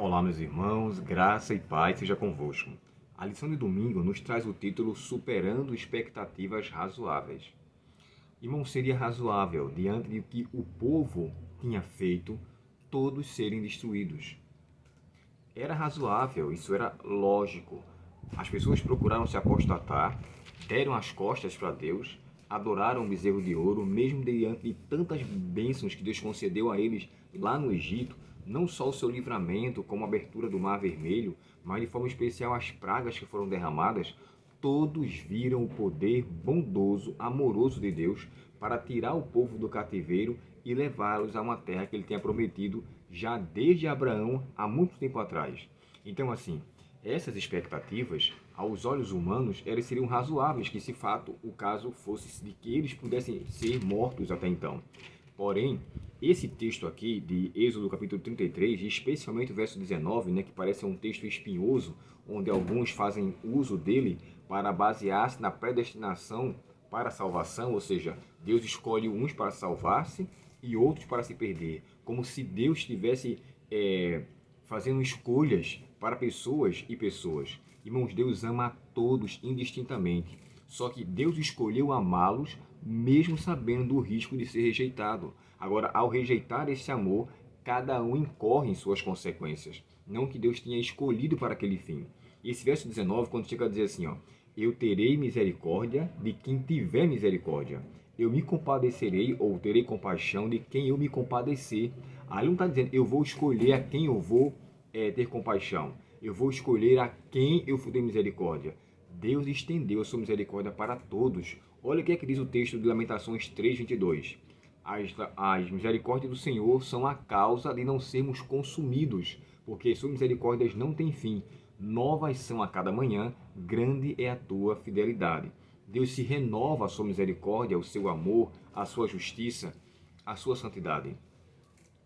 Olá, meus irmãos, graça e paz seja convosco. A lição de domingo nos traz o título Superando Expectativas Razoáveis. Irmão, seria razoável, diante de que o povo tinha feito, todos serem destruídos. Era razoável, isso era lógico. As pessoas procuraram se apostatar, deram as costas para Deus, adoraram o bezerro de ouro, mesmo diante de tantas bênçãos que Deus concedeu a eles lá no Egito, não só o seu livramento, como a abertura do Mar Vermelho, mas de forma especial as pragas que foram derramadas. Todos viram o poder bondoso, amoroso de Deus para tirar o povo do cativeiro e levá-los a uma terra que ele tinha prometido já desde Abraão há muito tempo atrás. Então, assim, essas expectativas, aos olhos humanos, elas seriam razoáveis, que se fato o caso fosse de que eles pudessem ser mortos até então. Porém, esse texto aqui de Êxodo capítulo 33, especialmente o verso 19, né, que parece um texto espinhoso, onde alguns fazem uso dele para basear-se na predestinação para a salvação, ou seja, Deus escolhe uns para salvar-se e outros para se perder, como se Deus estivesse fazendo escolhas para pessoas e pessoas. Irmãos, Deus ama a todos indistintamente, só que Deus escolheu amá-los mesmo sabendo do risco de ser rejeitado. Agora, ao rejeitar esse amor, cada um incorre em suas consequências, não que Deus tenha escolhido para aquele fim. E esse verso 19, quando chega a dizer assim, ó, eu terei misericórdia de quem tiver misericórdia. Eu me compadecerei ou terei compaixão de quem eu me compadecer. Aí não está dizendo, eu vou escolher a quem eu vou ter compaixão. Eu vou escolher a quem eu for ter misericórdia. Deus estendeu a sua misericórdia para todos. Olha o que é que diz o texto de Lamentações 3:22. As misericórdias do Senhor são a causa de não sermos consumidos, porque suas misericórdias não têm fim. Novas são a cada manhã, grande é a tua fidelidade. Deus se renova a sua misericórdia, o seu amor, a sua justiça, a sua santidade.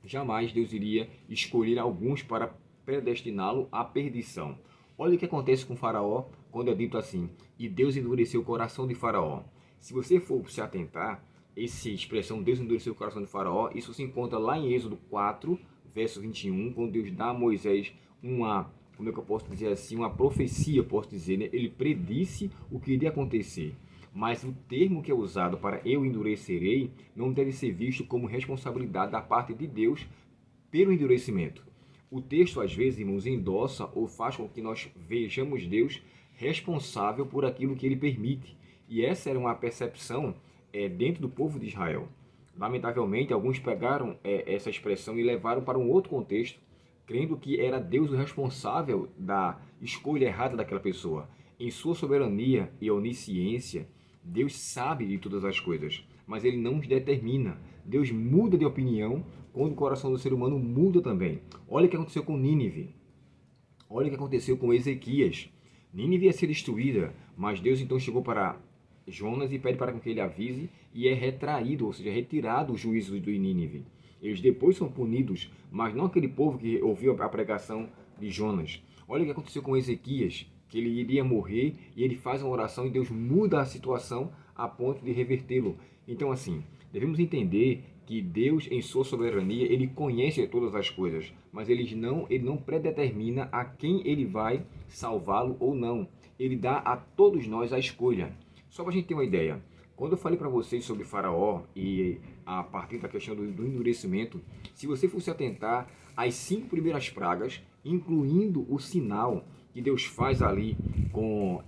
Jamais Deus iria escolher alguns para predestiná-lo à perdição. Olha o que acontece com Faraó quando é dito assim, e Deus endureceu o coração de Faraó. Se você for se atentar, essa expressão Deus endureceu o coração de Faraó, isso se encontra lá em Êxodo 4, verso 21, quando Deus dá a Moisés uma, como é que eu posso dizer assim, uma profecia, posso dizer, né? Ele predisse o que iria acontecer. Mas o termo que é usado para eu endurecerei não deve ser visto como responsabilidade da parte de Deus pelo endurecimento. O texto, às vezes, irmãos, endossa ou faz com que nós vejamos Deus responsável por aquilo que ele permite. E essa era uma percepção dentro do povo de Israel. Lamentavelmente, alguns pegaram essa expressão e levaram para um outro contexto, crendo que era Deus o responsável da escolha errada daquela pessoa. Em sua soberania e onisciência, Deus sabe de todas as coisas, mas ele não os determina. Deus muda de opinião quando o coração do ser humano muda também. Olha o que aconteceu com Nínive. Olha o que aconteceu com Ezequias. Nínive ia ser destruída, mas Deus então chegou para Jonas e pede para que ele avise e é retraído, ou seja, retirado o juízo do Nínive. Eles depois são punidos, mas não aquele povo que ouviu a pregação de Jonas. Olha o que aconteceu com Ezequias, que ele iria morrer e ele faz uma oração e Deus muda a situação a ponto de revertê-lo. Então, assim, devemos entender que Deus, em sua soberania, ele conhece todas as coisas, mas ele não predetermina a quem ele vai salvá-lo ou não. Ele dá a todos nós a escolha. Só para a gente ter uma ideia, quando eu falei para vocês sobre Faraó e a partir da questão do endurecimento, se você fosse atentar às 5 primeiras pragas, incluindo o sinal que Deus faz ali com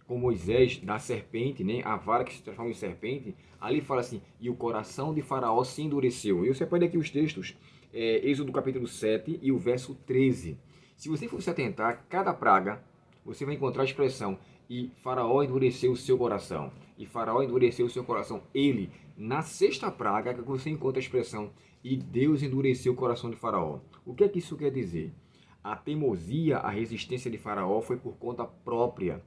Moisés da serpente, né? A vara que se transforma em serpente, ali fala assim, e o coração de Faraó se endureceu. Eu separei aqui os textos, Êxodo capítulo 7 e o verso 13. Se você for se atentar a cada praga, você vai encontrar a expressão, e Faraó endureceu o seu coração. E Faraó endureceu o seu coração. Ele, na sexta praga, que você encontra a expressão, e Deus endureceu o coração de Faraó. O que é que isso quer dizer? A teimosia, a resistência de Faraó foi por conta própria.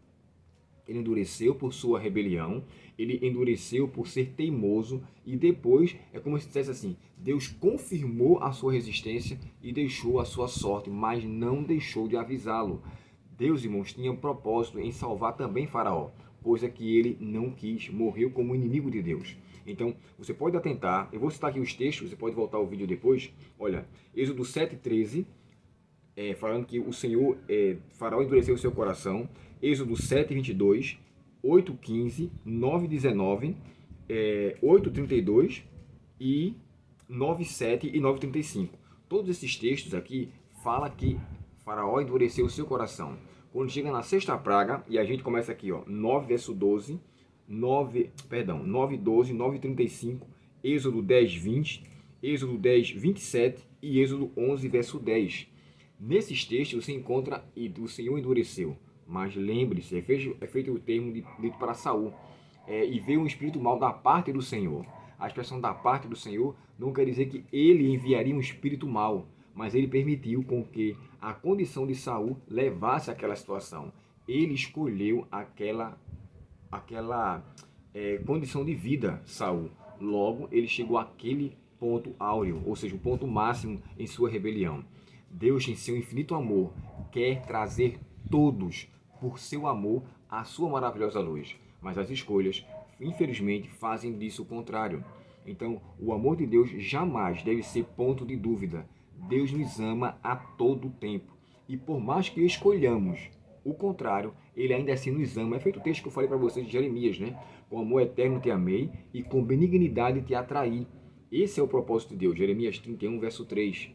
Ele endureceu por sua rebelião, ele endureceu por ser teimoso e depois é como se dissesse assim, Deus confirmou a sua resistência e deixou a sua sorte, mas não deixou de avisá-lo. Deus, irmãos, tinha um propósito em salvar também Faraó, coisa que ele não quis, morreu como inimigo de Deus. Então, você pode atentar, eu vou citar aqui os textos, você pode voltar ao vídeo depois. Olha, Êxodo 7,13, falando que o Senhor, Faraó endureceu o seu coração. Êxodo 7,22, 8,15, 9,19, 8,32 e 9,7 e 9,35. Todos esses textos aqui falam que Faraó endureceu o seu coração. Quando chega na sexta praga, e a gente começa aqui, ó, 9 verso 12, 9, 12, 9, 35, Êxodo 10, 20, Êxodo 10, 27 e Êxodo 11, verso 10. Nesses textos você encontra e o Senhor endureceu. Mas lembre-se, é feito o termo dito para Saul. E veio um espírito mau da parte do Senhor. A expressão da parte do Senhor não quer dizer que ele enviaria um espírito mau, mas ele permitiu com que a condição de Saul levasse àquela situação. Ele escolheu aquela condição de vida, Saul. Logo, ele chegou àquele ponto áureo, ou seja, o ponto máximo em sua rebelião. Deus, em seu infinito amor, quer trazer todos, por seu amor, à sua maravilhosa luz. Mas as escolhas, infelizmente, fazem disso o contrário. Então, o amor de Deus jamais deve ser ponto de dúvida. Deus nos ama a todo tempo. E por mais que escolhamos o contrário, ele ainda assim nos ama. É feito o texto que eu falei para vocês de Jeremias, né? Com amor eterno te amei e com benignidade te atraí. Esse é o propósito de Deus. Jeremias 31, verso 3.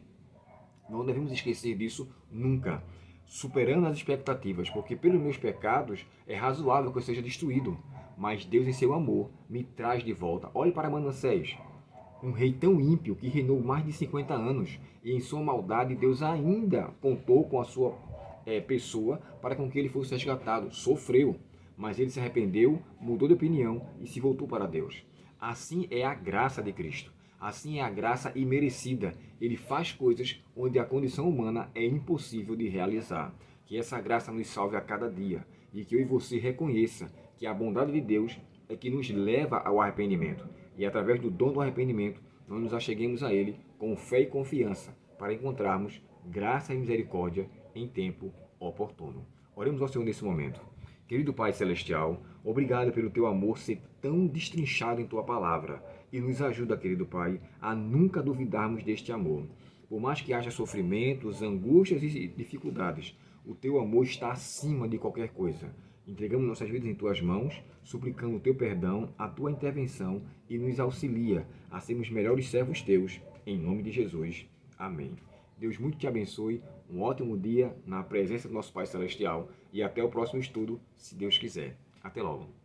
Não devemos esquecer disso nunca. Superando as expectativas, porque pelos meus pecados é razoável que eu seja destruído. Mas Deus, em seu amor, me traz de volta. Olhe para Manassés, um rei tão ímpio que reinou mais de 50 anos. E em sua maldade, Deus ainda contou com a sua pessoa para com que ele fosse resgatado. Sofreu, mas ele se arrependeu, mudou de opinião e se voltou para Deus. Assim é a graça de Cristo. Assim é a graça imerecida. Ele faz coisas onde a condição humana é impossível de realizar. Que essa graça nos salve a cada dia e que eu e você reconheça que a bondade de Deus é que nos leva ao arrependimento. E através do dom do arrependimento, nós nos acheguemos a Ele com fé e confiança para encontrarmos graça e misericórdia em tempo oportuno. Oremos ao Senhor nesse momento. Querido Pai Celestial, obrigado pelo Teu amor ser tão destrinchado em Tua palavra. E nos ajuda, querido Pai, a nunca duvidarmos deste amor. Por mais que haja sofrimentos, angústias e dificuldades, o Teu amor está acima de qualquer coisa. Entregamos nossas vidas em Tuas mãos, suplicando o Teu perdão, a Tua intervenção e nos auxilia a sermos melhores servos Teus. Em nome de Jesus. Amém. Deus muito te abençoe, um ótimo dia na presença do nosso Pai Celestial e até o próximo estudo, se Deus quiser. Até logo.